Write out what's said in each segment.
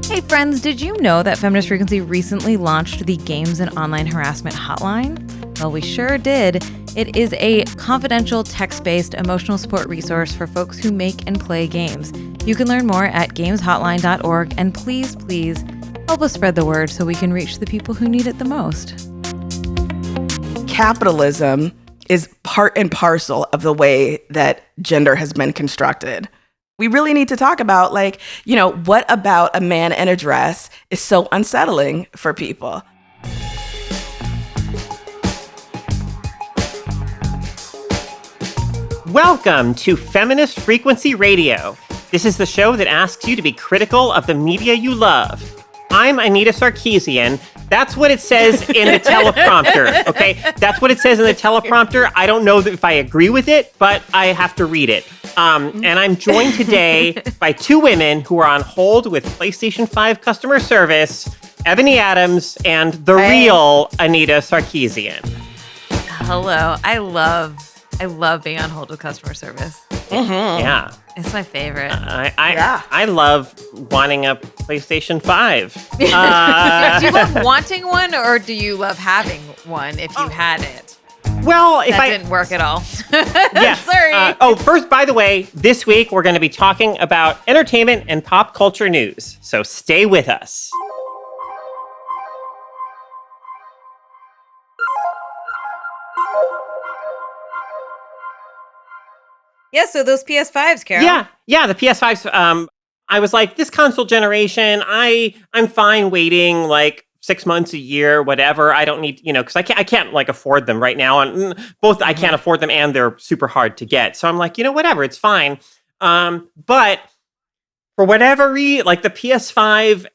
Hey friends, did you know that Feminist Frequency recently launched the Games and Online Harassment Hotline? Well, we sure did. It is a confidential, text-based emotional support resource for folks who make and play games. You can learn more at gameshotline.org, and please, please help us spread the word so we can reach the people who need it the most. Capitalism is part and parcel of the way that gender has been constructed. We really need to talk about, what about a man in a dress is so unsettling for people? Welcome to Feminist Frequency Radio. This is the show that asks you to be critical of the media you love. I'm Anita Sarkeesian. That's what it says in the teleprompter, okay? That's what it says in the teleprompter. I don't know if I agree with it, but I have to read it. And I'm joined today by two women who are on hold with PlayStation 5 customer service, Ebony Adams and the real Anita Sarkeesian. Hello. I love being on hold with customer service. Mm-hmm. Yeah. It's my favorite. I love wanting a PlayStation 5. Do you love wanting one, or do you love having one if you had it? Well, if that didn't work at all. Yeah. Sorry. First, by the way, this week we're going to be talking about entertainment and pop culture news. So stay with us. Yeah, so those PS5s, Carol. Yeah, the PS5s. I was like, this console generation, I'm fine waiting like 6 months, a year, whatever. I don't need, because I can't like afford them right now. And both I can't afford them and they're super hard to get. So I'm like, whatever, it's fine. But for whatever reason, like the PS5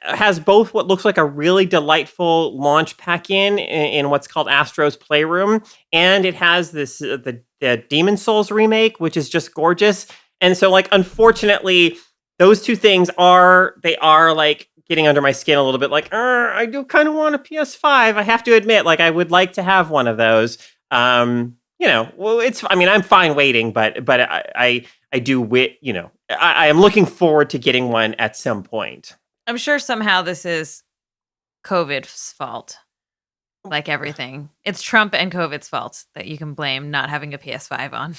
has both what looks like a really delightful launch pack in what's called Astro's Playroom, and it has this the Demon Souls remake, which is just gorgeous. And so, like, unfortunately, those two things are like getting under my skin a little bit. Like, I do kind of want a PS5. I have to admit, like, I would like to have one of those. I'm fine waiting, but I am looking forward to getting one at some point. I'm sure somehow this is COVID's fault. Like everything. It's Trump and COVID's fault that you can blame not having a PS5 on.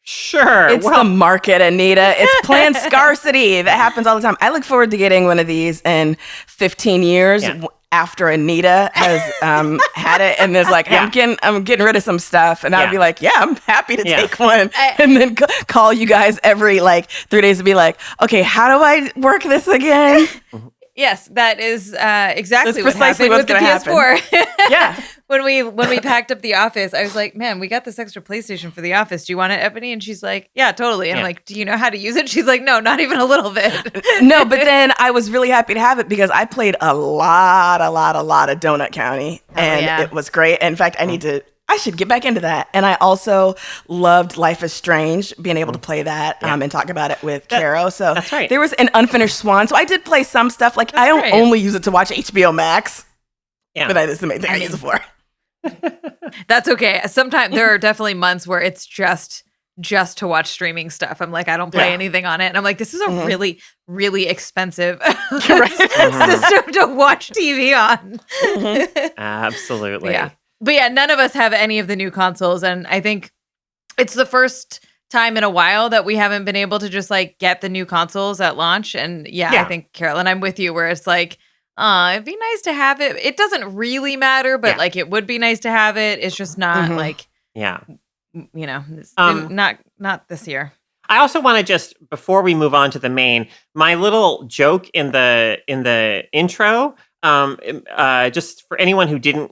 Sure. It's the market, Anita. It's planned scarcity. That happens all the time. I look forward to getting one of these in 15 years after Anita has had it and is like, I'm getting rid of some stuff. And I'd be like, I'm happy to take one. And then call you guys every 3 days to be like, okay, how do I work this again? Yes, that is exactly That's what happened with the PS4. Yeah. When we packed up the office, I was like, man, we got this extra PlayStation for the office. Do you want it, Ebony? And she's like, yeah, totally. And I'm like, do you know how to use it? She's like, no, not even a little bit. No, but then I was really happy to have it because I played a lot of Donut County. It was great. In fact, I should get back into that. And I also loved Life is Strange, being able to play that and talk about it with Caro. So that's right. There was an unfinished Swan. So I did play some stuff. Like, I don't only use it to watch HBO Max. Yeah. But that is the main thing I use it for. That's okay. Sometimes there are definitely months where it's just to watch streaming stuff. I'm like, I don't play anything on it. And I'm like, this is a really, really expensive system to watch TV on. Absolutely. Yeah. But yeah, none of us have any of the new consoles. And I think it's the first time in a while that we haven't been able to just get the new consoles at launch. And I think, Carolyn, I'm with you where it's like, it'd be nice to have it. It doesn't really matter, but it would be nice to have it. It's just not not this year. I also want to just, before we move on to the main, my little joke in the intro, just for anyone who didn't,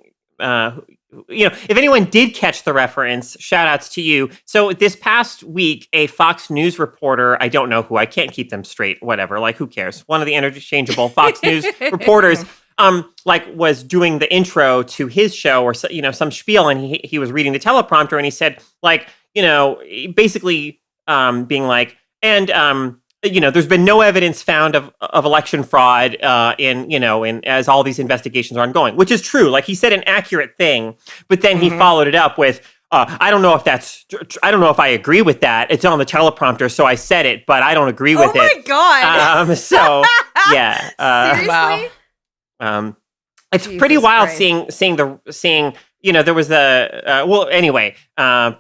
if anyone did catch the reference, shout outs to you. So this past week, a Fox News reporter, I don't know who, I can't keep them straight, whatever, who cares? One of the interchangeable Fox News reporters, was doing the intro to his show or, some spiel, and he was reading the teleprompter and he said, basically being like, and, there's been no evidence found of election fraud in as all these investigations are ongoing, which is true. Like, he said an accurate thing, but then he followed it up with, I don't know if I agree with that. It's on the teleprompter, so I said it, but I don't agree with it. Oh my God. Yeah. Seriously? Wow. It's Jesus pretty wild Christ. seeing there was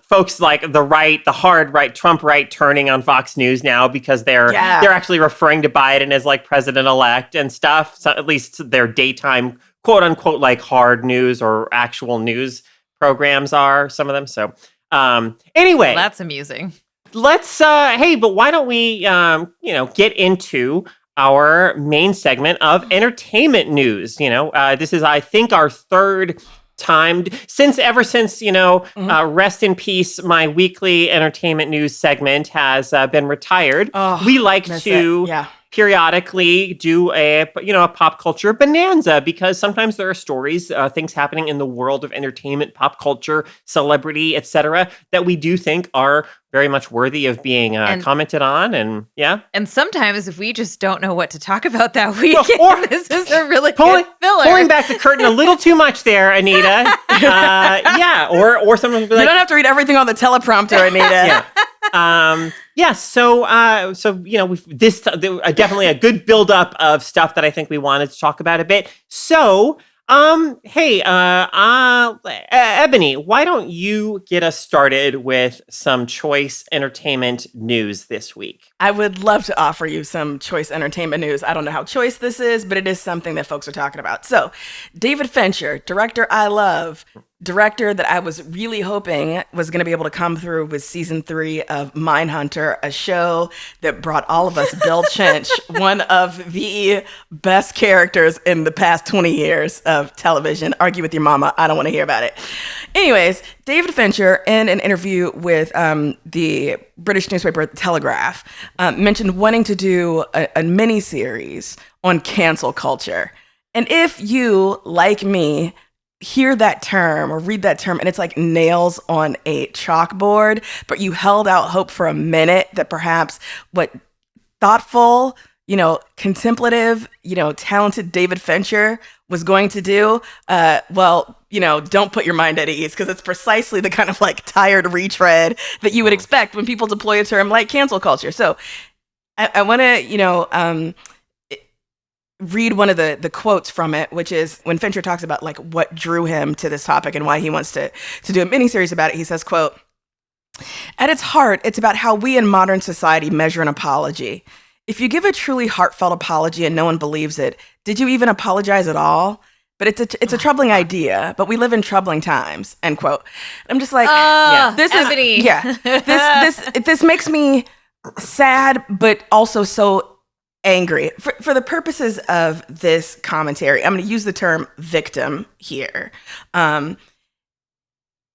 folks like the hard right, Trump right, turning on Fox News now because they're actually referring to Biden as like president-elect and stuff. So at least their daytime quote unquote like hard news or actual news programs are, some of them. So anyway, That's amusing. let's but why don't we get into our main segment of entertainment news. This is, I think, our third time since rest in peace, my weekly entertainment news segment has been retired. We like to periodically do a pop culture bonanza, because sometimes there are stories, things happening in the world of entertainment, pop culture, celebrity, etc., that we do think are very much worthy of being commented on. And sometimes if we just don't know what to talk about that week, this is a really good filler. Pulling back the curtain a little too much there, Anita. Or someone would be like, you don't have to read everything on the teleprompter, Anita. Definitely a good buildup of stuff that I think we wanted to talk about a bit. So, Ebony, why don't you get us started with some choice entertainment news this week? I would love to offer you some choice entertainment news. I don't know how choice this is, but it is something that folks are talking about. So, David Fincher, director I love, director that I was really hoping was going to be able to come through with season 3 of Mindhunter, a show that brought all of us Bill Chinch, one of the best characters in the past 20 years of television. Argue with your mama. I don't want to hear about it. Anyways, David Fincher, in an interview with the British newspaper Telegraph, mentioned wanting to do a miniseries on cancel culture. And if you, like me, hear that term or read that term and it's like nails on a chalkboard, but you held out hope for a minute that perhaps what thoughtful, contemplative, talented David Fincher was going to do, don't put your mind at ease, because it's precisely the kind of like tired retread that you would expect when people deploy a term like cancel culture. So I want to, read one of the quotes from it, which is when Fincher talks about like what drew him to this topic and why he wants to do a miniseries about it. He says, quote, "At its heart, it's about how we in modern society measure an apology. If you give a truly heartfelt apology and no one believes it, did you even apologize at all? But it's a troubling idea, but we live in troubling times," end quote. I'm just like, this Ebony. this makes me sad, but also so angry. For the purposes of this commentary, I'm going to use the term victim here.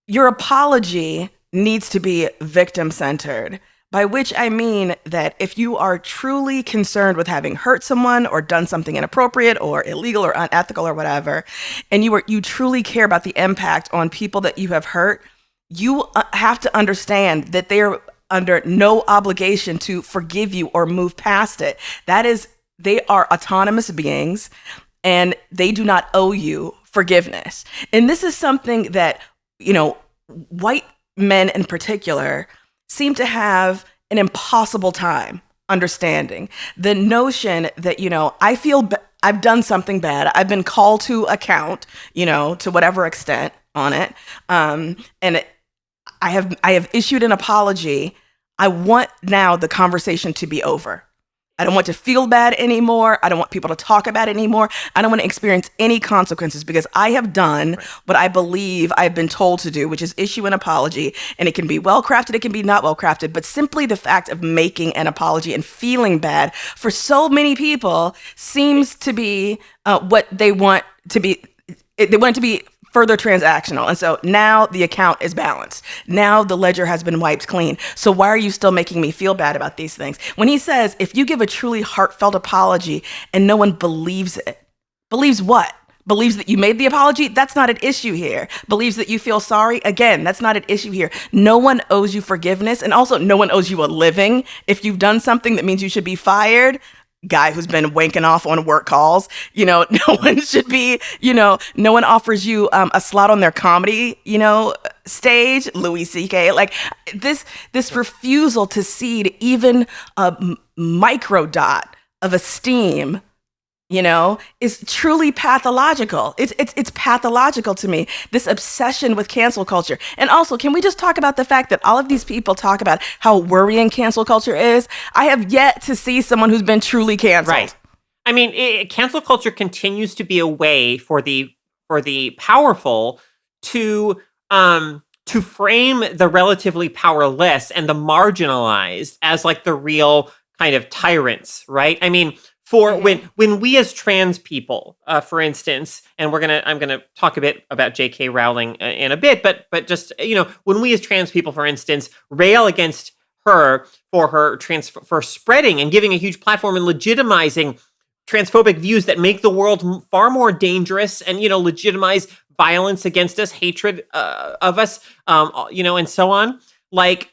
Your apology needs to be victim-centered, by which I mean that if you are truly concerned with having hurt someone or done something inappropriate or illegal or unethical or whatever, and you truly care about the impact on people that you have hurt, you have to understand that they are under no obligation to forgive you or move past it. They are autonomous beings and they do not owe you forgiveness. And this is something that, white men in particular seem to have an impossible time understanding. The notion that, I feel I've done something bad. I've been called to account, to whatever extent on it. I have issued an apology. I want now the conversation to be over. I don't want to feel bad anymore. I don't want people to talk about it anymore. I don't want to experience any consequences because I have done what I believe I've been told to do, which is issue an apology. And it can be well-crafted, it can be not well-crafted, but simply the fact of making an apology and feeling bad for so many people seems to be what they want to be. They want it to be further transactional. And so now the account is balanced. Now the ledger has been wiped clean. So why are you still making me feel bad about these things? When he says, if you give a truly heartfelt apology and no one believes it, believes what? Believes that you made the apology? That's not an issue here. Believes that you feel sorry? Again, that's not an issue here. No one owes you forgiveness. And also no one owes you a living. If you've done something that means you should be fired, guy who's been wanking off on work calls, no one should be, no one offers you a slot on their comedy, stage, Louis C.K. Like this refusal to cede even a micro dot of esteem is truly pathological. It's pathological to me, this obsession with cancel culture. And also, can we just talk about the fact that all of these people talk about how worrying cancel culture is? I have yet to see someone who's been truly canceled. Right. I mean, cancel culture continues to be a way for the powerful to frame the relatively powerless and the marginalized as like the real kind of tyrants, right? I mean, when we as trans people, for instance, and I'm gonna talk a bit about J.K. Rowling in a bit, but just when we as trans people, for instance, rail against her for spreading and giving a huge platform and legitimizing transphobic views that make the world far more dangerous and legitimize violence against us, hatred of us, and so on. Like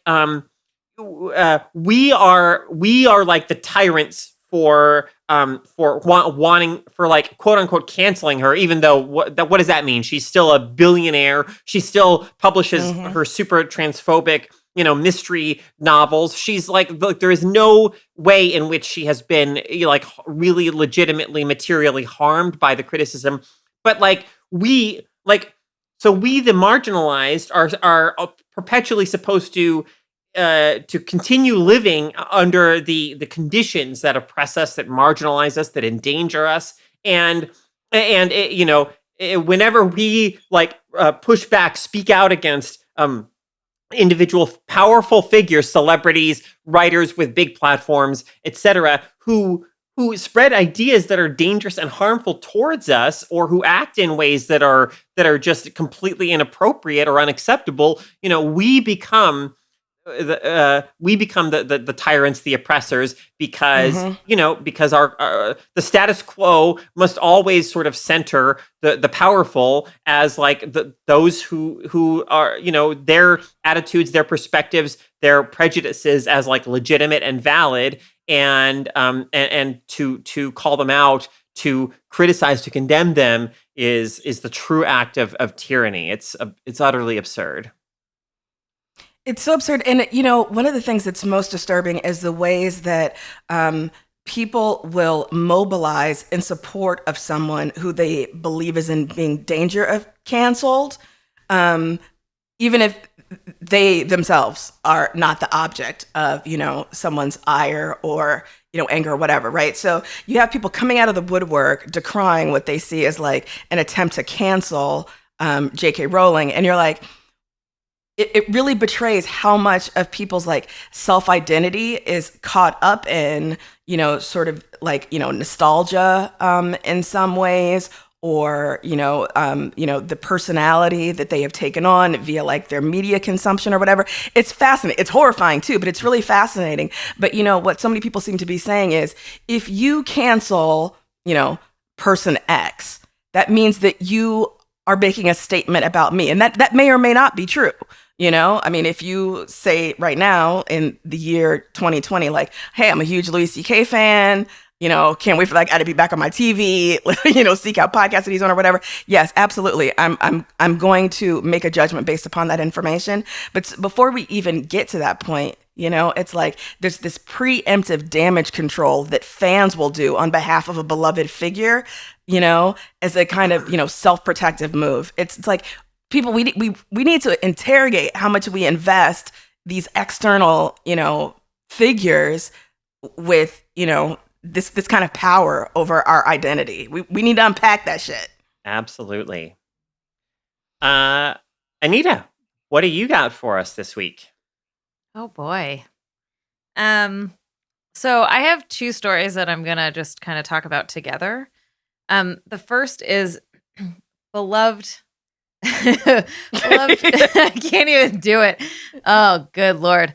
we are like the tyrants for wanting for like quote unquote canceling her, even though what does that mean? She's still a billionaire. She still publishes her super transphobic mystery novels. She's like, look, there is no way in which she has been like really legitimately materially harmed by the criticism. But like we the marginalized are perpetually supposed to continue living under the conditions that oppress us, that marginalize us, that endanger us, and whenever we like push back, speak out against individual powerful figures, celebrities, writers with big platforms, etc., who spread ideas that are dangerous and harmful towards us, or who act in ways that are just completely inappropriate or unacceptable, we become the tyrants, the oppressors, because because our the status quo must always sort of center the powerful as like those who are their attitudes, their perspectives, their prejudices as like legitimate and valid, and to call them out, to criticize, to condemn them is the true act of tyranny. It's utterly absurd. It's so absurd. And, one of the things that's most disturbing is the ways that people will mobilize in support of someone who they believe is in being danger of canceled, even if they themselves are not the object of, someone's ire or, anger or whatever, right? So you have people coming out of the woodwork decrying what they see as like an attempt to cancel J.K. Rowling. And you're like, it really betrays how much of people's like self-identity is caught up in, sort of like, nostalgia in some ways, or, the personality that they have taken on via like their media consumption or whatever. It's fascinating. It's horrifying too, but it's really fascinating. But, what so many people seem to be saying is if you cancel, person X, that means that you are making a statement about me. And that may or may not be true. I mean, if you say right now in the year 2020, like, hey, I'm a huge Louis C.K. fan, can't wait for like I to be back on my TV, seek out podcasts that he's on or whatever. Yes, absolutely. I'm going to make a judgment based upon that information. But before we even get to that point, it's like there's this preemptive damage control that fans will do on behalf of a beloved figure, as a kind of, self-protective move. It's like, people, we need to interrogate how much we invest these external, figures with, this kind of power over our identity. We need to unpack that shit. Absolutely. Anita, what do you got for us this week? Oh boy. So I have two stories that I'm gonna just kind of talk about together. The first is beloved. I can't even do it. Oh, good Lord.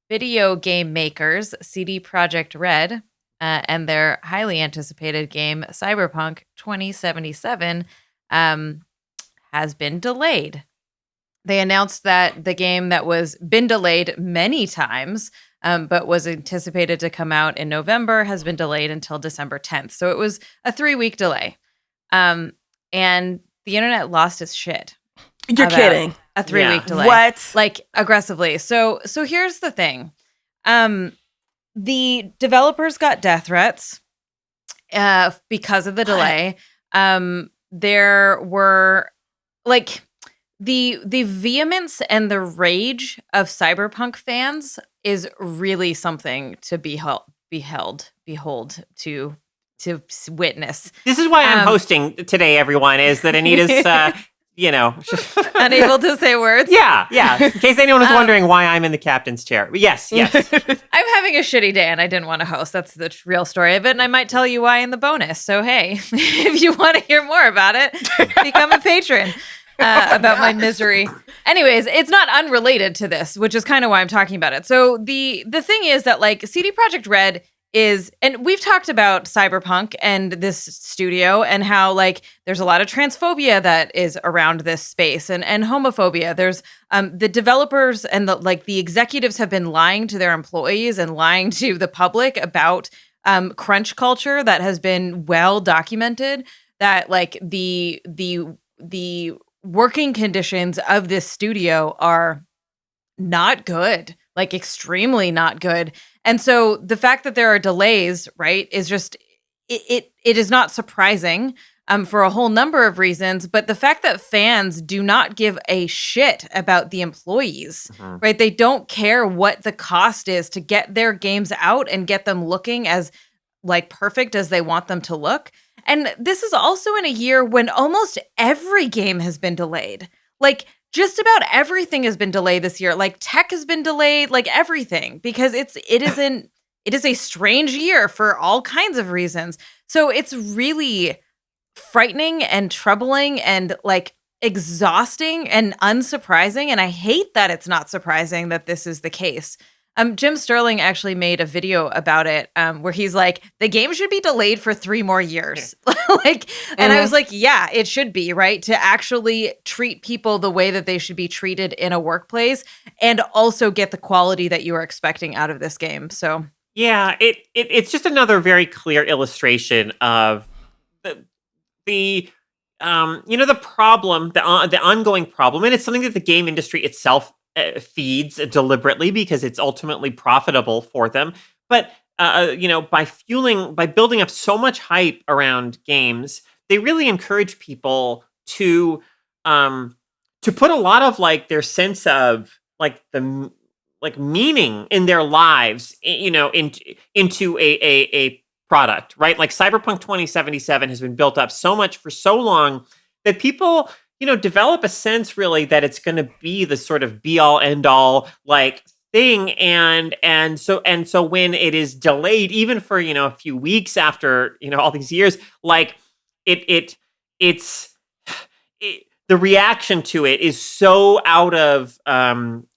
Video game makers, CD Projekt Red, and their highly anticipated game, Cyberpunk 2077, has been delayed. They announced that the game that was been delayed many times, but was anticipated to come out in November, has been delayed until December 10th. So it was a 3-week delay. And the internet lost its shit. You're kidding. A 3-week delay. What? Like aggressively. So here's the thing. The developers got death threats. because of the delay. There were like the vehemence and the rage of Cyberpunk fans is really something to behold, to witness. This is why I'm hosting today, everyone, is that Anita's, unable to say words. Yeah. In case anyone was wondering why I'm in the captain's chair. But yes. I'm having a shitty day and I didn't want to host. That's the real story of it. And I might tell you why in the bonus. So, hey, if you want to hear more about it, become a patron. About my misery. Anyways, it's not unrelated to this, which is kind of why I'm talking about it. So the thing is that like CD Projekt Red is, and we've talked about Cyberpunk and this studio and how like there's a lot of transphobia that is around this space and homophobia. There's the developers and the executives have been lying to their employees and lying to the public about crunch culture that has been well documented, that like the working conditions of this studio are not good, like extremely not good. And so the fact that there are delays, right, is just, it is not surprising for a whole number of reasons. But the fact that fans do not give a shit about the employees, right? They don't care what the cost is to get their games out and get them looking as like perfect as they want them to look. And this is also in a year when almost every game has been delayed. Like just about everything has been delayed this year. Like tech has been delayed, like everything, because it is a strange year for all kinds of reasons. So it's really frightening and troubling and like exhausting and unsurprising. And I hate that it's not surprising that this is the case. Jim Sterling actually made a video about it where he's like, the game should be delayed for 3 more years. And I was like, yeah, it should be, right? To actually treat people the way that they should be treated in a workplace and also get the quality that you are expecting out of this game. So yeah, it's just another very clear illustration of the problem, the ongoing problem, and it's something that the game industry itself feeds deliberately because it's ultimately profitable for them. But by building up so much hype around games, they really encourage people to put a lot of like their sense of like the like meaning in their lives, into a product, right? Like Cyberpunk 2077 has been built up so much for so long that people develop a sense really that it's going to be the sort of be all end all like thing. And so when it is delayed, even for, a few weeks after, all these years, like it's the reaction to it is so out of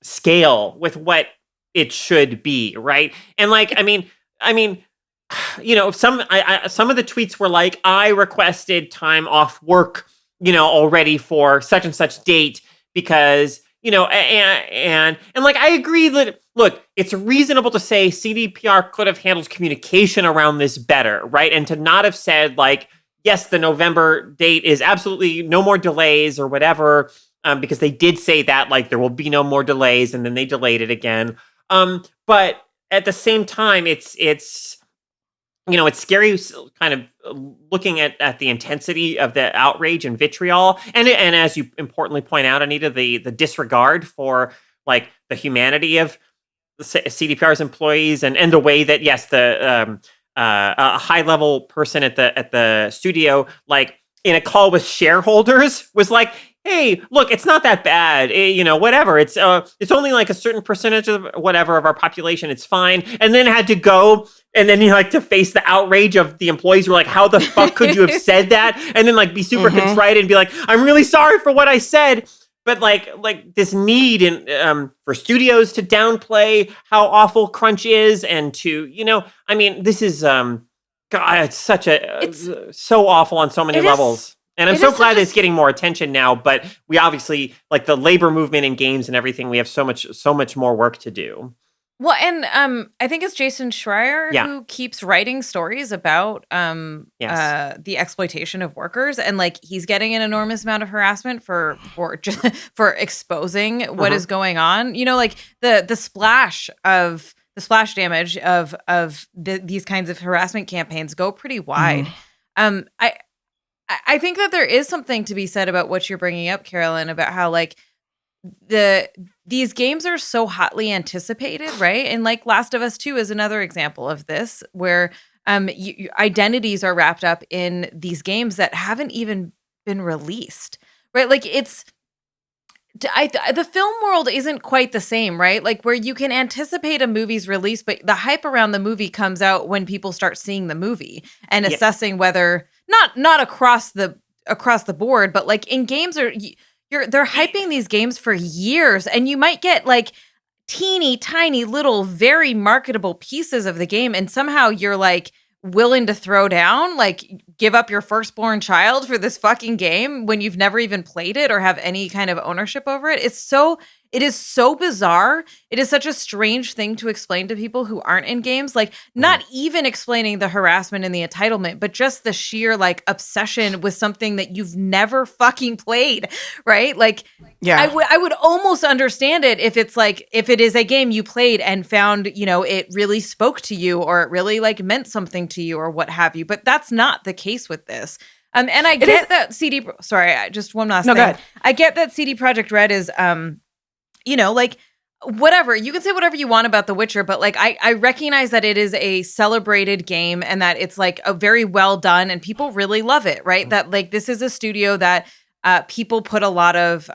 scale with what it should be. Right. And like, I mean, some of the tweets were like, I requested time off work, already for such and such date because, and like, I agree that, look, it's reasonable to say CDPR could have handled communication around this better, right? And to not have said like, yes, the November date is absolutely no more delays or whatever, because they did say that, like, there will be no more delays, and then they delayed it again. But at the same time, it's scary kind of looking at the intensity of the outrage and vitriol. And as you importantly point out, Anita, the disregard for like the humanity of the CDPR's employees and the way that, yes, a high level person at the studio, like in a call with shareholders was like, hey, look, it's not that bad. Whatever. It's only like a certain percentage of whatever of our population. It's fine. And then had to go and then to face the outrage of the employees who were like, how the fuck could you have said that? And then like be super contrite and be like, I'm really sorry for what I said. But like this need for studios to downplay how awful crunch is and to, this is, God, it's so awful on so many levels. And I'm so glad that it's getting more attention now, but we obviously, like the labor movement in games and everything, we have so much more work to do. Well, and I think it's Jason Schreier who keeps writing stories about the exploitation of workers, and like he's getting an enormous amount of harassment for exposing what is going on. Like the splash of splash damage of these kinds of harassment campaigns go pretty wide. I think that there is something to be said about what you're bringing up, Carolyn, about how like these games are so hotly anticipated, right? And like Last of Us 2 is another example of this, where identities are wrapped up in these games that haven't even been released, right? Like the film world isn't quite the same, right? Like where you can anticipate a movie's release, but the hype around the movie comes out when people start seeing the movie and assessing whether not across the board, but like in games they're hyping these games for years, and you might get like teeny tiny little very marketable pieces of the game, and somehow you're like willing to throw down, like give up your firstborn child for this fucking game when you've never even played it or have any kind of ownership over it. It is so bizarre. It is such a strange thing to explain to people who aren't in games, like not even explaining the harassment and the entitlement, but just the sheer like obsession with something that you've never fucking played, right? Like, I would almost understand it if it's like, if it is a game you played and found, it really spoke to you or it really like meant something to you or what have you. But that's not the case with this. And I get that just one last thing. Go ahead. I get that CD Projekt Red is, like whatever, you can say whatever you want about The Witcher, but like I recognize that it is a celebrated game and that it's like a very well done and people really love it, right? That like this is a studio that people put a lot of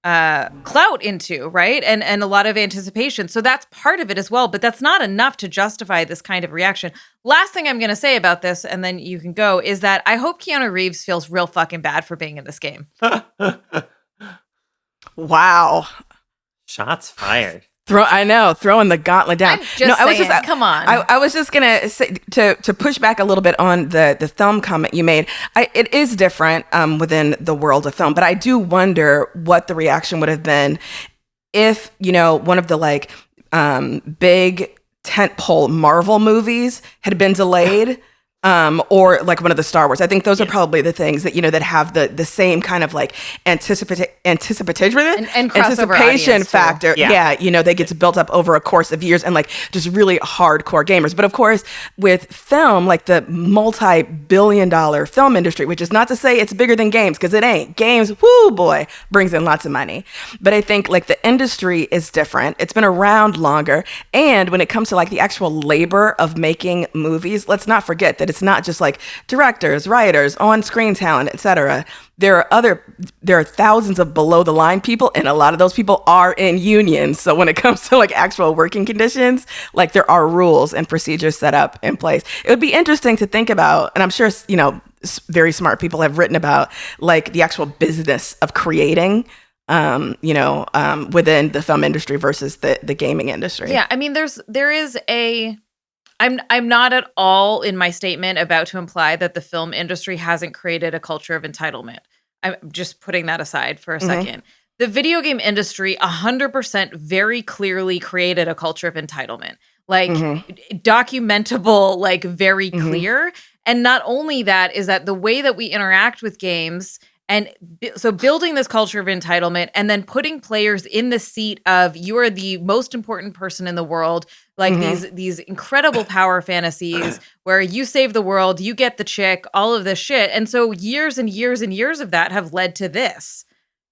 clout into, right? And a lot of anticipation. So that's part of it as well, but that's not enough to justify this kind of reaction. Last thing I'm going to say about this, and then you can go, is that I hope Keanu Reeves feels real fucking bad for being in this game. Wow. Shots fired. Throwing the gauntlet down. Come on. I was just gonna say to push back a little bit on the film comment you made. It is different within the world of film, but I do wonder what the reaction would have been if one of the like big tentpole Marvel movies had been delayed. Or like one of the Star Wars. I think those are probably the things that that have the same kind of like anticipation factor. That gets built up over a course of years and like just really hardcore gamers. But of course, with film, like the multi-billion-dollar film industry, which is not to say it's bigger than games, because it ain't. Games, whoo boy, brings in lots of money. But I think like the industry is different. It's been around longer, and when it comes to like the actual labor of making movies, let's not forget that it's not just like directors, writers, on-screen talent, etc. There are thousands of below the line people, and a lot of those people are in unions. So when it comes to like actual working conditions, like there are rules and procedures set up in place. It would be interesting to think about, and I'm sure very smart people have written about like the actual business of creating within the film industry versus the gaming industry. Yeah, I mean I'm not at all in my statement about to imply that the film industry hasn't created a culture of entitlement. I'm just putting that aside for a second. The video game industry 100% very clearly created a culture of entitlement. Like documentable, like very clear. And not only that, is that the way that we interact with games, and so building this culture of entitlement and then putting players in the seat of you are the most important person in the world, like these incredible power fantasies where you save the world, you get the chick, all of this shit. And so years and years and years of that have led to this,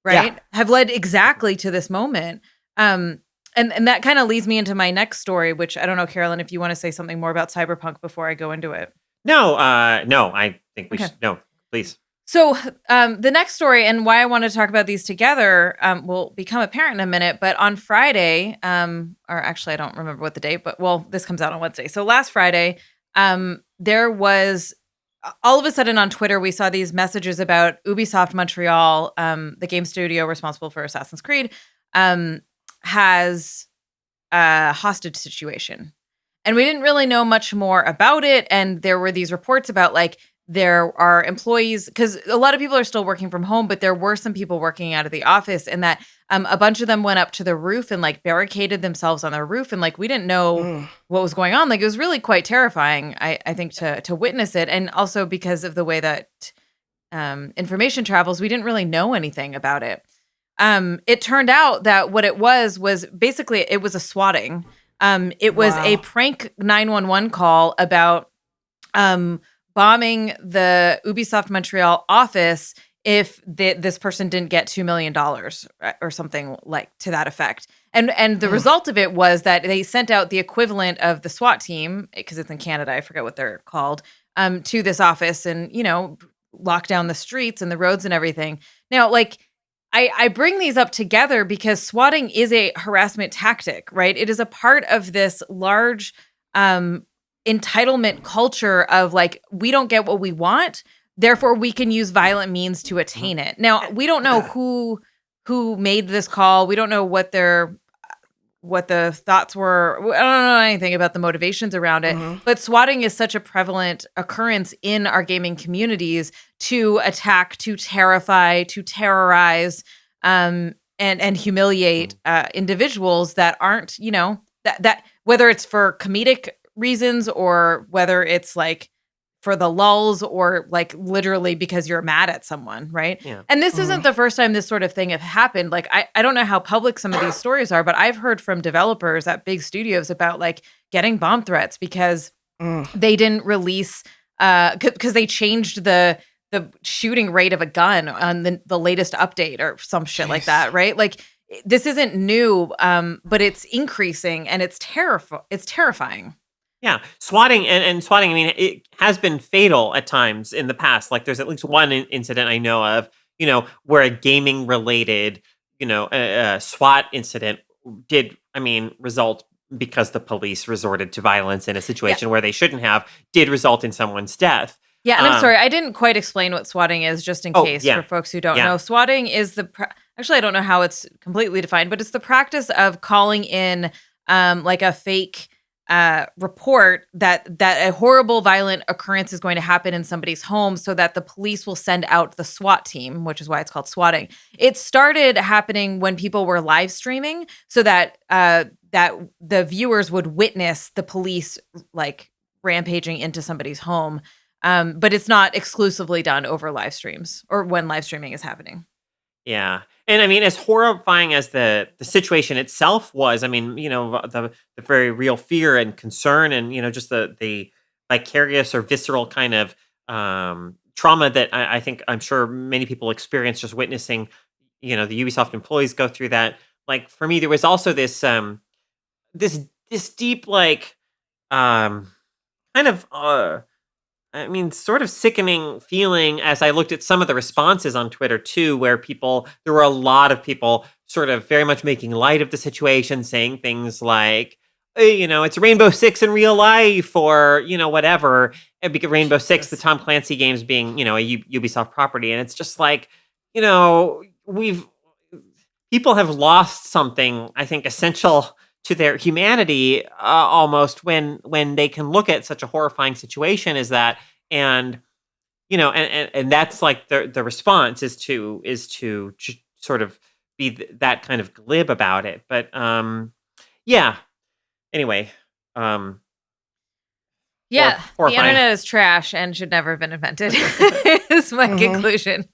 right? Yeah. Have led exactly to this moment. And that kind of leads me into my next story, which I don't know, Carolyn, if you want to say something more about Cyberpunk before I go into it. No, I think we should. No, please. So the next story and why I want to talk about these together will become apparent in a minute. But on Friday, or actually I don't remember what the date, but this comes out on Wednesday. So last Friday, there was all of a sudden on Twitter, we saw these messages about Ubisoft Montreal, the game studio responsible for Assassin's Creed, has a hostage situation. And we didn't really know much more about it. And there were these reports about like, there are employees, because a lot of people are still working from home, but there were some people working out of the office, and that a bunch of them went up to the roof and like barricaded themselves on the roof. And like, we didn't know what was going on. Like, it was really quite terrifying, I think, to witness it. And also because of the way that information travels, we didn't really know anything about it. It turned out that what it was basically, it was a swatting. It was a prank 911 call about bombing the Ubisoft Montreal office if this person didn't get $2 million or something like to that effect. And the result of it was that they sent out the equivalent of the SWAT team, because it's in Canada, I forget what they're called, to this office and, lock down the streets and the roads and everything. Now, like, I bring these up together because swatting is a harassment tactic, right? It is a part of this large entitlement culture of like, we don't get what we want, therefore we can use violent means to attain it. Now, we don't know who made this call. We don't know what the thoughts were. I don't know anything about the motivations around it, but swatting is such a prevalent occurrence in our gaming communities to attack, to terrify, to terrorize, and humiliate individuals that aren't, that whether it's for comedic reasons or whether it's like for the lulls or like literally because you're mad at someone, right? Yeah. And this isn't the first time this sort of thing have happened. Like, I don't know how public some of these stories are, but I've heard from developers at big studios about like getting bomb threats because they didn't release, because they changed the shooting rate of a gun on the latest update or some shit like that, right? Like, this isn't new, but it's increasing and it's terrifying. Yeah, swatting and swatting, I mean, it has been fatal at times in the past. Like, there's at least one incident I know of, where a gaming-related, SWAT incident did, result because the police resorted to violence in a situation where they shouldn't have, did result in someone's death. Yeah, and I'm sorry, I didn't quite explain what swatting is, just in case for folks who don't know. Swatting is actually, I don't know how it's completely defined, but it's the practice of calling in like a fake report that a horrible violent occurrence is going to happen in somebody's home so that the police will send out the SWAT team, which is why it's called swatting. It started happening when people were live streaming so that that the viewers would witness the police like rampaging into somebody's home. But it's not exclusively done over live streams or when live streaming is happening. Yeah. And I mean, as horrifying as the situation itself was, I mean, the very real fear and concern and, just the vicarious or visceral kind of trauma that I'm sure many people experience just witnessing, the Ubisoft employees go through that. Like, for me, there was also this this deep, like, kind of sort of sickening feeling as I looked at some of the responses on Twitter too, where there were a lot of people sort of very much making light of the situation, saying things like, hey, it's Rainbow Six in real life, or, whatever. And because Rainbow Six, the Tom Clancy games being, a Ubisoft property. And it's just like, people have lost something, I think, essential to their humanity, almost when they can look at such a horrifying situation as that, and and that's like the response is to sort of be that kind of glib about it. But anyway, the internet is trash and should never have been invented. Is my conclusion.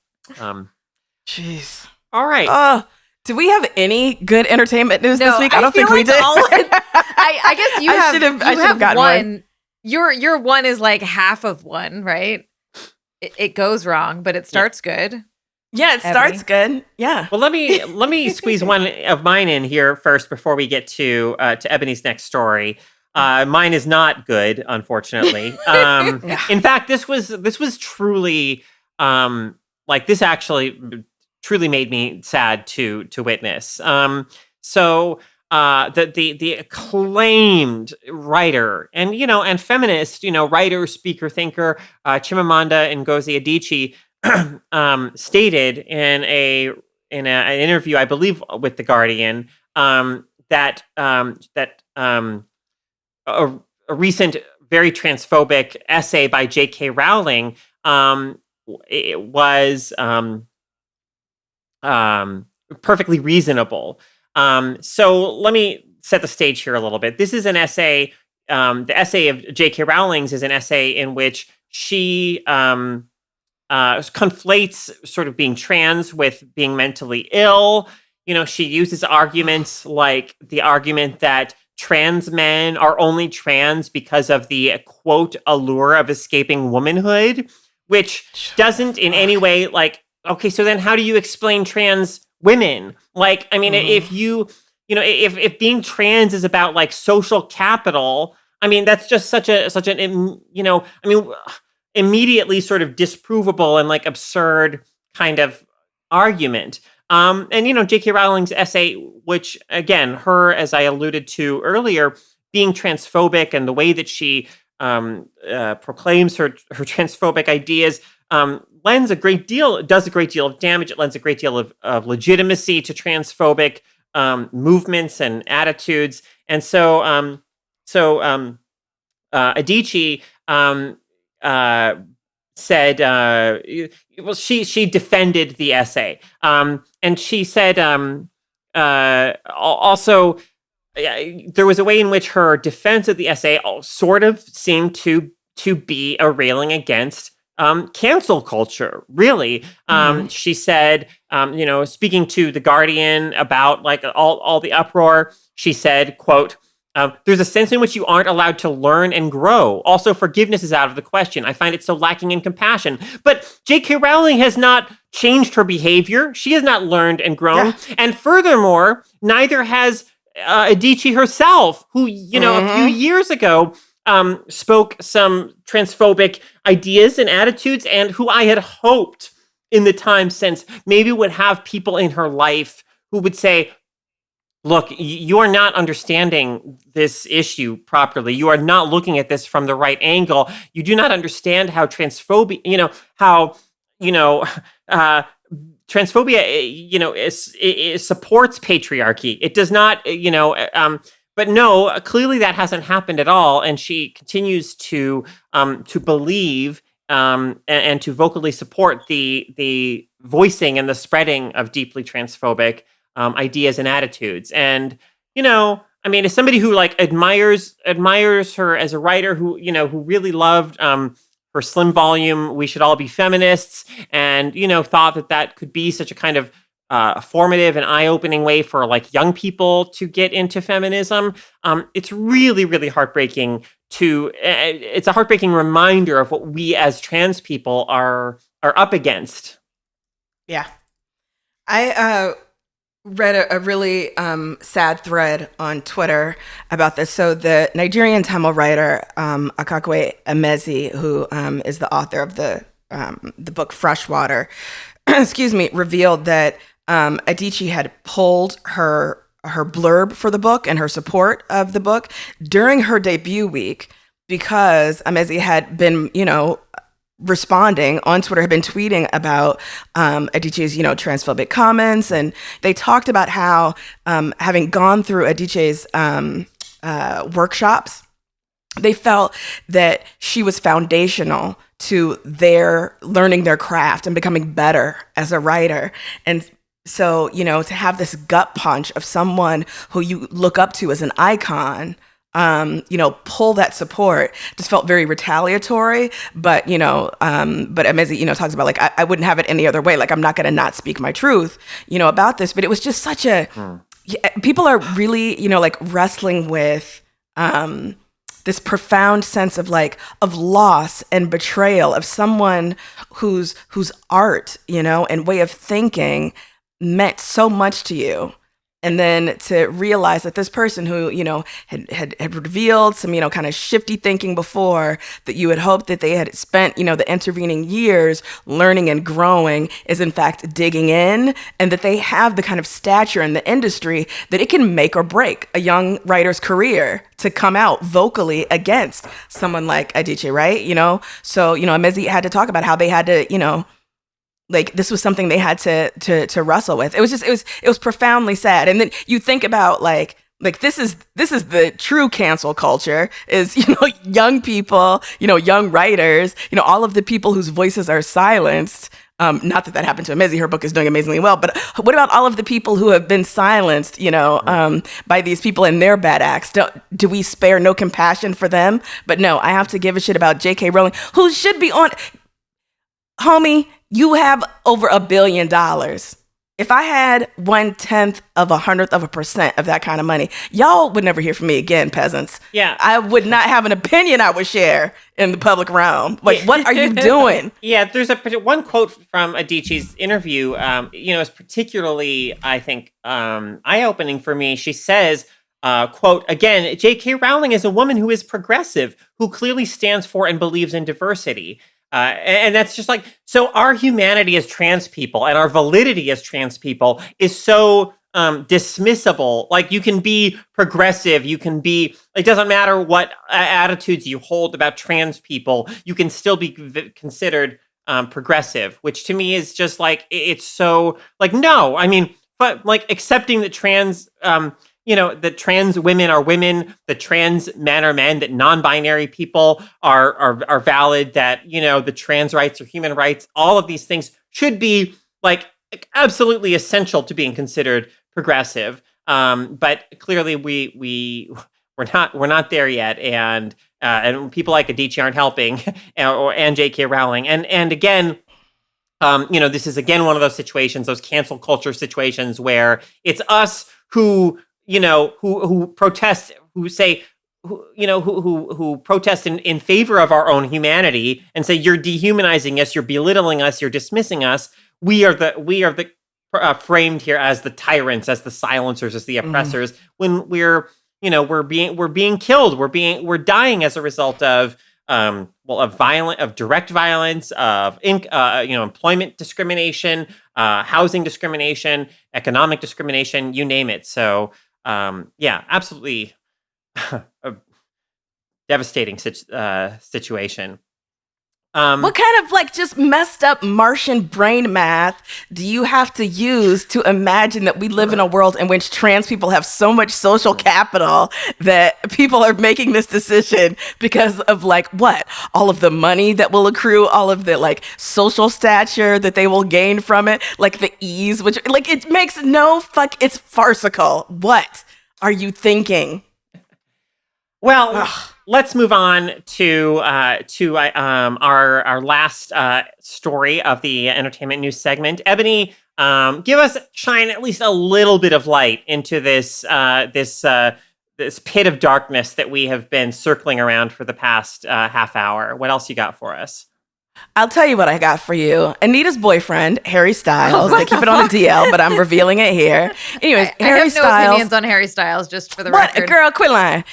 Jeez. All right. Do we have any good entertainment news this week? I don't think we did. I guess you have. I should have gotten one. Your one is like half of one, right? It goes wrong, but it starts good. Yeah, it starts good. Yeah. Well, let me squeeze one of mine in here first before we get to Ebony's next story. Mine is not good, unfortunately. In fact, this was truly this actually truly made me sad to witness. So the acclaimed writer and feminist, writer, speaker, thinker, Chimimanda Ngozi Adichie stated in an interview, I believe, with The Guardian, that a recent very transphobic essay by J.K. Rowling it was perfectly reasonable. So let me set the stage here a little bit. This is an essay. The essay of J.K. Rowling's is an essay in which she conflates sort of being trans with being mentally ill. She uses arguments like the argument that trans men are only trans because of the quote allure of escaping womanhood, which doesn't in any way like, okay, so then how do you explain trans women? Like, I mean, if if being trans is about like social capital, I mean, that's just such an immediately sort of disprovable and like absurd kind of argument. And J.K. Rowling's essay, which again, her, as I alluded to earlier, being transphobic and the way that she proclaims her transphobic ideas does a great deal of damage. It lends a great deal of legitimacy to transphobic movements and attitudes. And so Adichi said, well, she defended the essay, and she said also there was a way in which her defense of the essay sort of seemed to be a railing against cancel culture, really. She said, speaking to The Guardian about like all the uproar, she said, quote, there's a sense in which you aren't allowed to learn and grow. Also, forgiveness is out of the question. I find it so lacking in compassion. But J.K. Rowling has not changed her behavior. She has not learned and grown. Yeah. And furthermore, neither has Adichi herself, who, a few years ago spoke some transphobic ideas and attitudes, and who I had hoped in the time since maybe would have people in her life who would say, look, you are not understanding this issue properly. You are not looking at this from the right angle. You do not understand how transphobia, transphobia, it supports patriarchy. It does not, but no, clearly that hasn't happened at all. And she continues to believe and to vocally support the voicing and the spreading of deeply transphobic ideas and attitudes. And, as somebody who like admires her as a writer who really loved her slim volume, We Should All Be Feminists, and, thought that could be such a kind of formative and eye-opening way for like young people to get into feminism. It's really, really heartbreaking it's a heartbreaking reminder of what we as trans people are up against. Yeah. I read a really sad thread on Twitter about this. So the Nigerian Tamil writer Akakwe Emezi, who is the author of the book Freshwater, revealed that Adichi had pulled her blurb for the book and her support of the book during her debut week because Emezi had been, responding on Twitter, had been tweeting about Adichi's, transphobic comments. And they talked about how, having gone through Adichi's workshops, they felt that she was foundational to their learning their craft and becoming better as a writer. And so, to have this gut punch of someone who you look up to as an icon, pull that support just felt very retaliatory. But, but Emezi, talks about like, I wouldn't have it any other way. Like, I'm not going to not speak my truth, about this. But it was just such people are really, wrestling with this profound sense of loss and betrayal of someone whose art, and way of thinking meant so much to you. And then to realize that this person who, had revealed some, kind of shifty thinking before, that you had hoped that they had spent, the intervening years learning and growing, is in fact digging in, and that they have the kind of stature in the industry that it can make or break a young writer's career to come out vocally against someone like Adichi, right? So, Emezi had to talk about how they had to, this was something they had to wrestle with. It was profoundly sad. And then you think about this is the true cancel culture is, young people, young writers, all of the people whose voices are silenced. Not that happened to Emezi. Her book is doing amazingly well. But what about all of the people who have been silenced, by these people and their bad acts? Do we spare no compassion for them? But no, I have to give a shit about J.K. Rowling, who should be on... Homie, you have over $1 billion. If I had 1/10 of 100% of that kind of money, y'all would never hear from me again, peasants. Yeah. I would not have an opinion I would share in the public realm. Like, what are you doing? Yeah, there's one quote from Adichi's interview, is particularly, I think, eye-opening for me. She says, quote, again, J.K. Rowling is a woman who is progressive, who clearly stands for and believes in diversity. And that's just like, so our humanity as trans people and our validity as trans people is so dismissible. Like, you can be progressive, you can be, it doesn't matter what attitudes you hold about trans people, you can still be considered progressive, which to me is just like, it's so, like, no, I mean, but like accepting that trans, that trans women are women, that trans men are men, that non-binary people are valid, that, the trans rights are human rights. All of these things should be like absolutely essential to being considered progressive. But clearly we're not there yet. And people like Adichi aren't helping and J.K. Rowling. And again, this is again one of those situations, those cancel culture situations where it's us who protest, who say, who protest in favor of our own humanity and say, you're dehumanizing us, you're belittling us, you're dismissing us. We are the framed here as the tyrants, as the silencers, as the oppressors, when we're being killed, we're dying as a result of direct violence, of employment discrimination, housing discrimination, economic discrimination, you name it. So absolutely a devastating situation. What kind of like just messed up Martian brain math do you have to use to imagine that we live in a world in which trans people have so much social capital that people are making this decision because of like what? All of the money that will accrue, all of the like social stature that they will gain from it, like the ease, which like it makes it's farcical. What are you thinking? Well, let's move on to our last story of the entertainment news segment. Ebony, shine at least a little bit of light into this pit of darkness that we have been circling around for the past half hour. What else you got for us? I'll tell you what I got for you. Anita's boyfriend, Harry Styles. They keep it on the DL, but I'm revealing it here. Anyways, Harry Styles. I have no opinions on Harry Styles, just for the record. What? Girl, quit lying.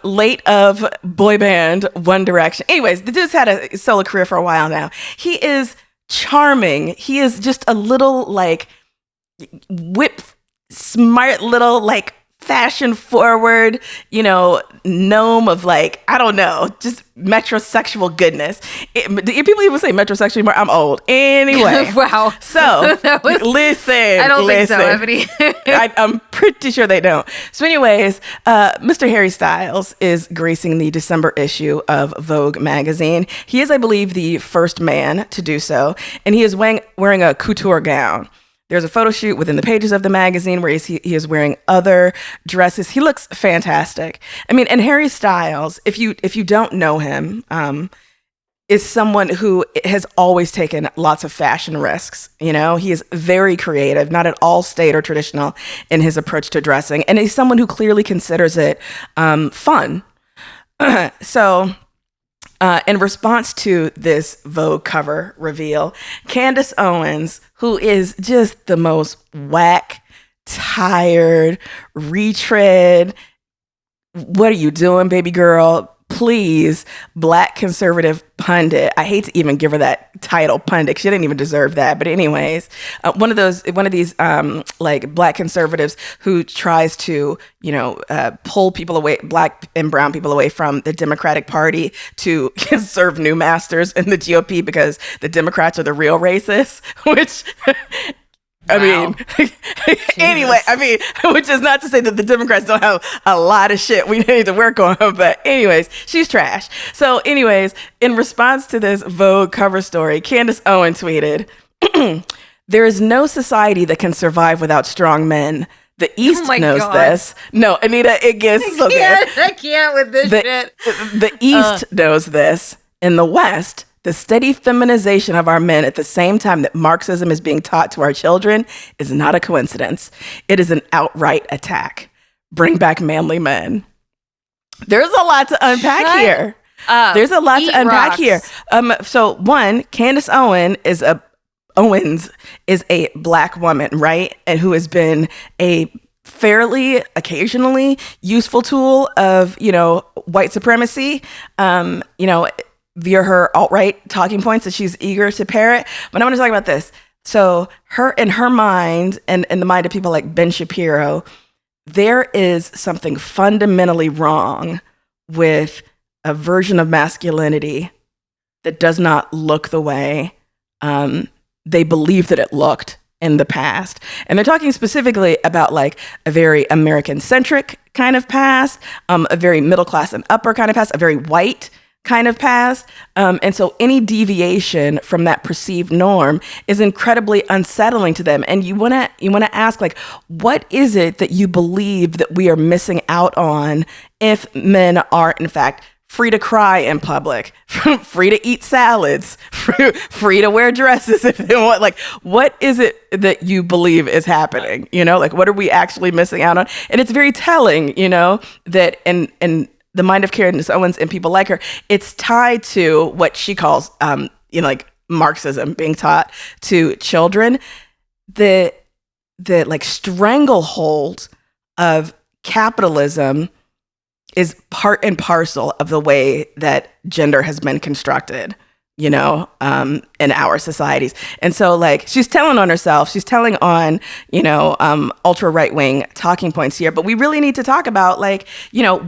Late of boy band One Direction. Anyways, the dude's had a solo career for a while now. He is charming. He is just a little, like, smart little, like, fashion forward, gnome of like, I don't know, just metrosexual goodness. People even say metrosexual anymore? I'm old. Anyway. Wow. So, listen. I don't think so, Ebony. I'm pretty sure they don't. So anyways, Mr. Harry Styles is gracing the December issue of Vogue magazine. He is, I believe, the first man to do so, and he is wearing a couture gown. There's a photo shoot within the pages of the magazine where he is wearing other dresses. He looks fantastic. I mean, and Harry Styles, if you don't know him, is someone who has always taken lots of fashion risks. He is very creative, not at all staid or traditional in his approach to dressing. And he's someone who clearly considers it fun. So in response to this Vogue cover reveal, Candace Owens, who is just the most whack, tired, retread, what are you doing, baby girl? Please, Black conservative pundit. I hate to even give her that title, pundit. She didn't even deserve that. But anyways, one of these like Black conservatives who tries to pull people away, Black and brown people away from the Democratic Party to serve new masters in the GOP because the Democrats are the real racists, which. I mean, anyway, which is not to say that the Democrats don't have a lot of shit we need to work on, but anyways, she's trash. So anyways, in response to this Vogue cover story, Candace Owens tweeted, "There is no society that can survive without strong men. The East knows this." No, Anita, it gets so good. I can't with this shit. The East knows this. In the West, The steady feminization of our men at the same time that Marxism is being taught to our children is not a coincidence. It is an outright attack. Bring back manly men. There's a lot to unpack here. There's a lot to unpack here. So one, Candace Owens is a Black woman, right? And who has been a fairly occasionally useful tool of, white supremacy, via her alt-right talking points that she's eager to parrot. But I want to talk about this. So in her mind, and in the mind of people like Ben Shapiro, there is something fundamentally wrong with a version of masculinity that does not look the way they believe that it looked in the past. And they're talking specifically about like a very American-centric kind of past, a very middle class and upper kind of past, a very white kind of past. And so any deviation from that perceived norm is incredibly unsettling to them. And you wanna ask, like, what is it that you believe that we are missing out on if men are, in fact, free to cry in public, free to eat salads, free to wear dresses if they want? Like, what is it that you believe is happening? Like, what are we actually missing out on? And it's very telling, that in the mind of Candace Owens and people like her, it's tied to what she calls, like Marxism being taught to children. The like stranglehold of capitalism is part and parcel of the way that gender has been constructed, in our societies. And so like she's telling on herself, she's telling on, ultra right wing talking points here, but we really need to talk about like,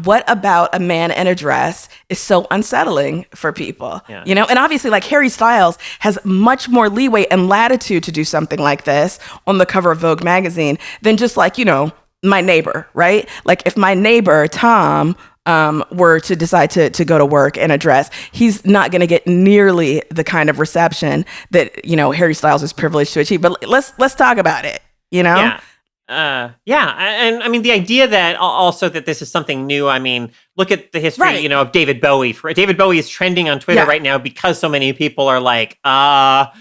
what about a man in a dress is so unsettling for people, and obviously like Harry Styles has much more leeway and latitude to do something like this on the cover of Vogue magazine than just like, my neighbor, right? Like if my neighbor, Tom, were to decide to go to work in a dress, he's not going to get nearly the kind of reception that, Harry Styles is privileged to achieve. But let's talk about it, Yeah. And I mean, the idea that also that this is something new, I mean, look at the history, of David Bowie. David Bowie is trending on Twitter right now because so many people are like, like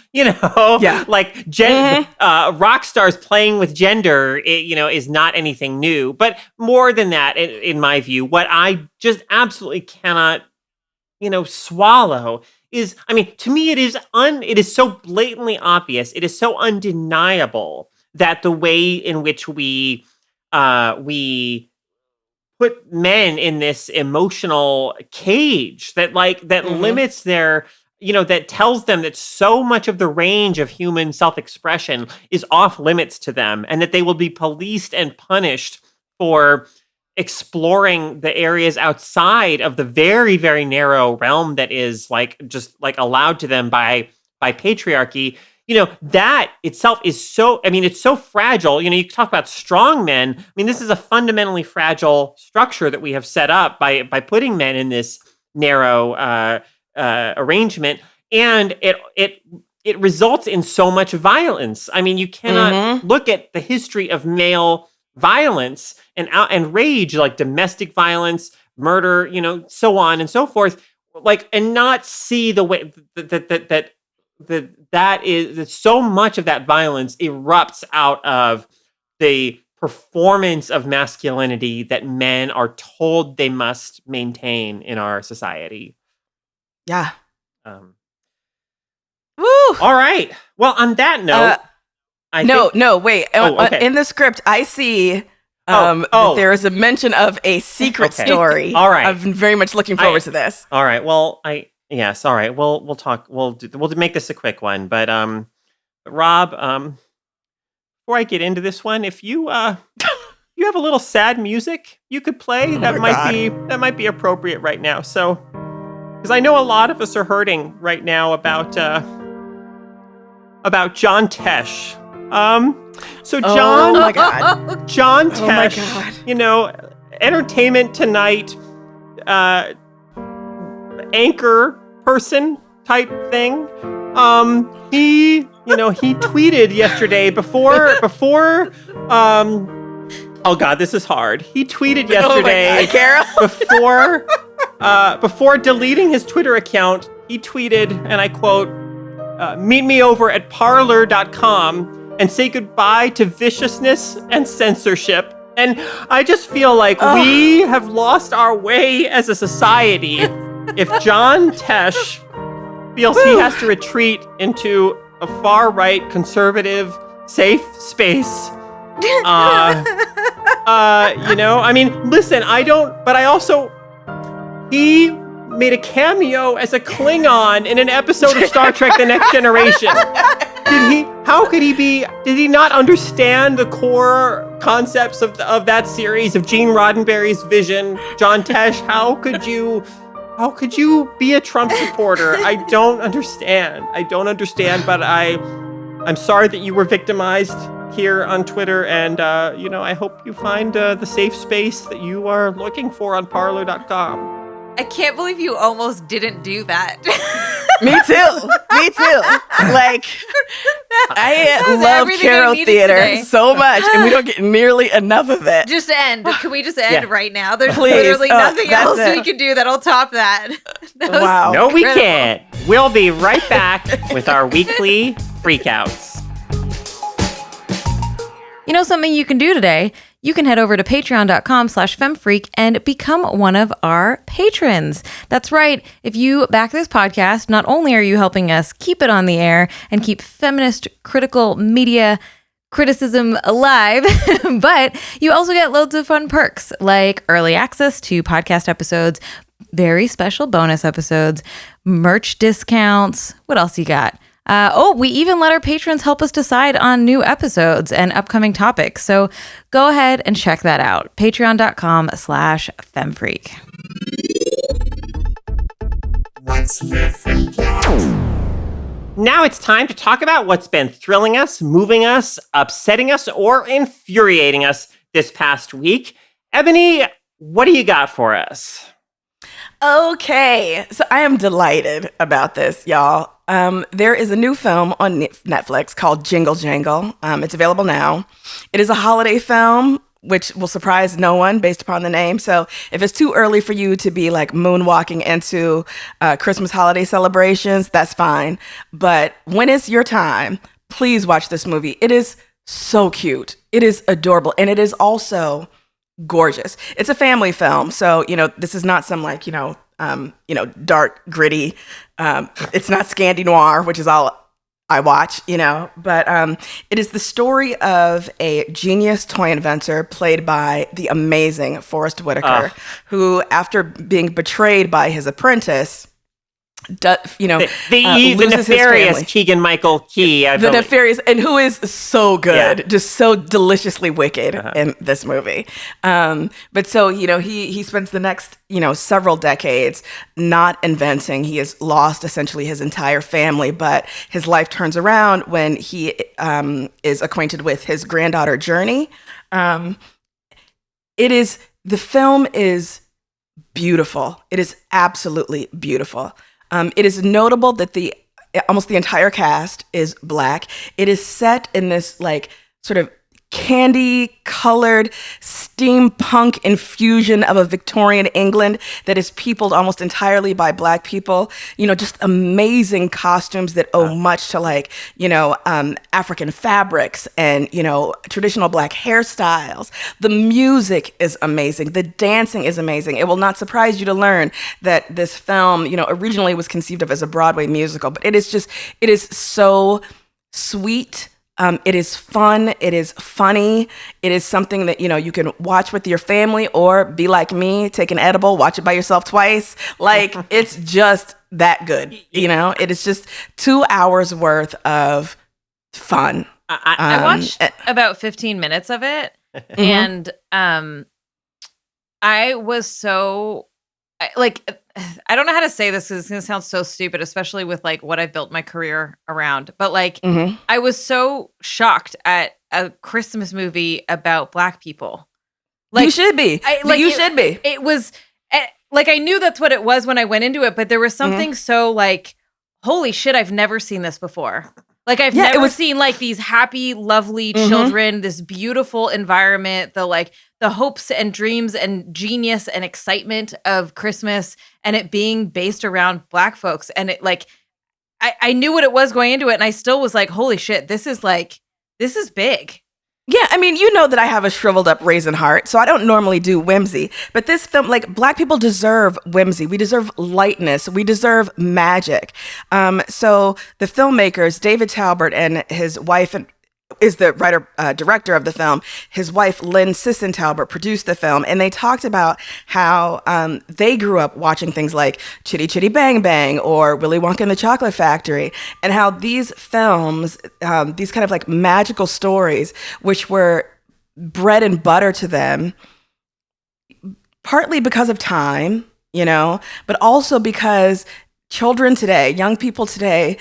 rock stars playing with gender, is not anything new. But more than that, in my view, what I just absolutely cannot, swallow is, I mean, to me, it is so blatantly obvious. It is so undeniable that the way in which we put men in this emotional cage that limits their, that tells them that so much of the range of human self-expression is off limits to them, and that they will be policed and punished for exploring the areas outside of the very, very narrow realm that is just allowed to them by patriarchy. That itself is so, I mean, it's so fragile. You talk about strong men. I mean, this is a fundamentally fragile structure that we have set up by putting men in this narrow arrangement. And it results in so much violence. I mean, you cannot look at the history of male violence and rage, like domestic violence, murder, so on and so forth, and not see the way that so much of that violence erupts out of the performance of masculinity that men are told they must maintain in our society. Yeah. Woo! All right. Well, on that note, wait. Okay. In the script, I see that there is a mention of a secret story. All right. I've been very much looking forward to this. All right. Well, yes. All right. We'll talk. We'll make this a quick one. But Rob, before I get into this one, if you you have a little sad music you could play, that might be appropriate right now. So, because I know a lot of us are hurting right now about John Tesh. So John, oh my God. John Tesh, Entertainment Tonight, anchor person type thing. He tweeted yesterday before oh God, this is hard. He tweeted yesterday Carol. before deleting his Twitter account he tweeted, and I quote, "Meet me over at parlor.com and say goodbye to viciousness and censorship." And I just feel like we have lost our way as a society if John Tesh feels he has to retreat into a far-right, conservative, safe space. I mean, listen, he made a cameo as a Klingon in an episode of Star Trek The Next Generation. Did he not understand the core concepts of that series, of Gene Roddenberry's vision? John Tesh, how could you be a Trump supporter? I don't understand, but I'm sorry that you were victimized here on Twitter, and I hope you find the safe space that you are looking for on parlor.com. I can't believe you almost didn't do that. Me too. Like, I love Carol Theater so much, and we don't get nearly enough of it. Just end. Can we just end right now? There's Please. literally nothing else we can do that'll top that. Wow. No, we can't. We'll be right back with our weekly Freq Outs. You know something you can do today? You can head over to patreon.com/femfreak and become one of our patrons. That's right. If you back this podcast, not only are you helping us keep it on the air and keep feminist critical media criticism alive, but you also get loads of fun perks like early access to podcast episodes, very special bonus episodes, merch discounts. What else you got? We even let our patrons help us decide on new episodes and upcoming topics. So go ahead and check that out. Patreon.com/femfreak. What's your freak out? Now it's time to talk about what's been thrilling us, moving us, upsetting us, or infuriating us this past week. Ebony, what do you got for us? Okay, so I am delighted about this, y'all. There is a new film on Netflix called Jingle Jangle. It's available now. It is a holiday film, which will surprise no one based upon the name. So if it's too early for you to be like moonwalking into Christmas holiday celebrations, that's fine. But when it's your time, please watch this movie. It is so cute. It is adorable. And it is also gorgeous. It's a family film. So, this is not some like, dark, gritty. It's not Scandi Noir, which is all I watch, but it is the story of a genius toy inventor played by the amazing Forrest Whitaker, who, after being betrayed by his apprentice, the loses nefarious his family. Keegan-Michael Key. The nefarious, and who is so good, just so deliciously wicked in this movie. But so, he spends the next, several decades not inventing. He has lost essentially his entire family, but his life turns around when he is acquainted with his granddaughter, Journey. The film is beautiful. It is absolutely beautiful. It is notable that almost the entire cast is Black. It is set in this like sort of candy-colored steampunk infusion of a Victorian England that is peopled almost entirely by Black people. Just amazing costumes that owe much to like, African fabrics and, traditional Black hairstyles. The music is amazing. The dancing is amazing. It will not surprise you to learn that this film, originally was conceived of as a Broadway musical, but it is so sweet. It is fun. It is funny. It is something that, you can watch with your family or be like me, take an edible, watch it by yourself twice. Like, it's just that good. It is just 2 hours worth of fun. I watched about 15 minutes of it, and I was so I don't know how to say this because it's going to sound so stupid, especially with like what I built my career around. But like, I was so shocked at a Christmas movie about Black people. Like, you should be. You should be. It was like, I knew that's what it was when I went into it, but there was something so like, holy shit, I've never seen this before. Like, I've never seen like these happy, lovely children, this beautiful environment, the the hopes and dreams and genius and excitement of Christmas and it being based around Black folks. And it like, I knew what it was going into it. And I still was like, holy shit, this is big. Yeah, I mean, you know that I have a shriveled up raisin heart, so I don't normally do whimsy. But this film, like, Black people deserve whimsy. We deserve lightness. We deserve magic. So the filmmakers, David Talbert and his wife, is the writer, director of the film. His wife, Lynn Sisson Talbert, produced the film. And they talked about how they grew up watching things like Chitty Chitty Bang Bang or Willy Wonka and the Chocolate Factory, and how these films, these kind of like magical stories, which were bread and butter to them, partly because of time, you know, but also because children today, young people today,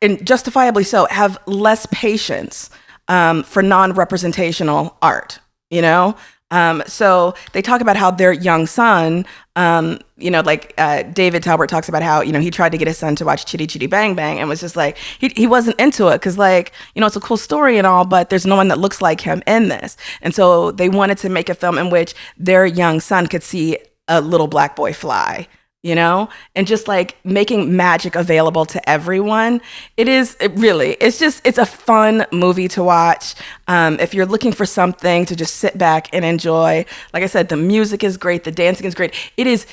and justifiably so, have less patience for non-representational art, you know? So they talk about how their young son, you know, like David Talbert talks about how, you know, he tried to get his son to watch Chitty Chitty Bang Bang and was just like, he wasn't into it because, like, you know, it's a cool story and all, but there's no one that looks like him in this. And so they wanted to make a film in which their young son could see a little Black boy fly, you know, and just like making magic available to everyone. It's a fun movie to watch. If you're looking for something to just sit back and enjoy, like I said, the music is great. The dancing is great. It is,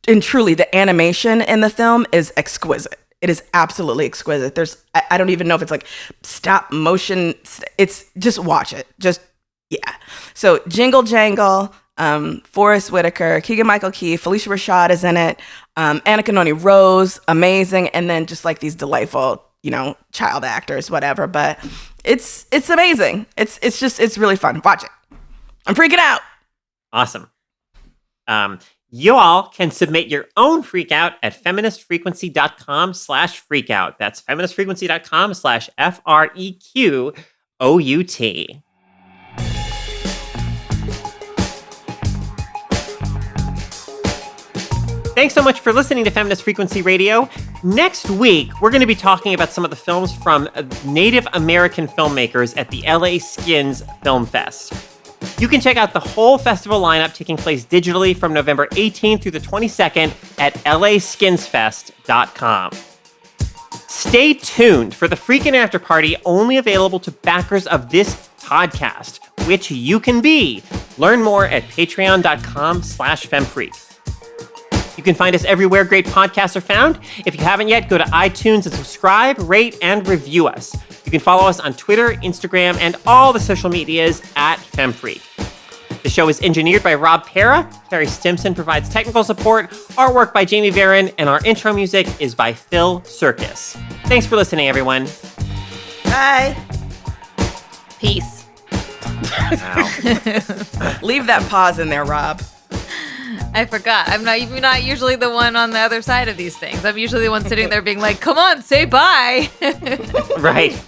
and truly the animation in the film is exquisite. It is absolutely exquisite. I don't even know if it's like stop motion. It's just watch it. Yeah. So Jingle Jangle, Forrest Whitaker, Keegan-Michael Key, Felicia Rashad is in it, Anna Kanoni Rose, amazing, and then just like these delightful, you know, child actors, whatever. But it's amazing. It's really fun. Watch it. I'm freaking out. Awesome. You all can submit your own freak out at feministfrequency.com/freakout. That's feministfrequency.com/FREQOUT. Thanks so much for listening to Feminist Frequency Radio. Next week, we're going to be talking about some of the films from Native American filmmakers at the LA Skins Film Fest. You can check out the whole festival lineup taking place digitally from November 18th through the 22nd at laskinsfest.com. Stay tuned for the Freakin' After Party, only available to backers of this podcast, which you can be. Learn more at patreon.com/femfreak. You can find us everywhere great podcasts are found. If you haven't yet, go to iTunes and subscribe, rate, and review us. You can follow us on Twitter, Instagram, and all the social medias at FemFreak. The show is engineered by Rob Pera. Carrie Stimson provides technical support, artwork by Jamie Varon, and our intro music is by Phil Circus. Thanks for listening, everyone. Bye. Peace. Wow. Leave that pause in there, Rob. I forgot. I'm not usually the one on the other side of these things. I'm usually the one sitting there being like, come on, say bye. Right.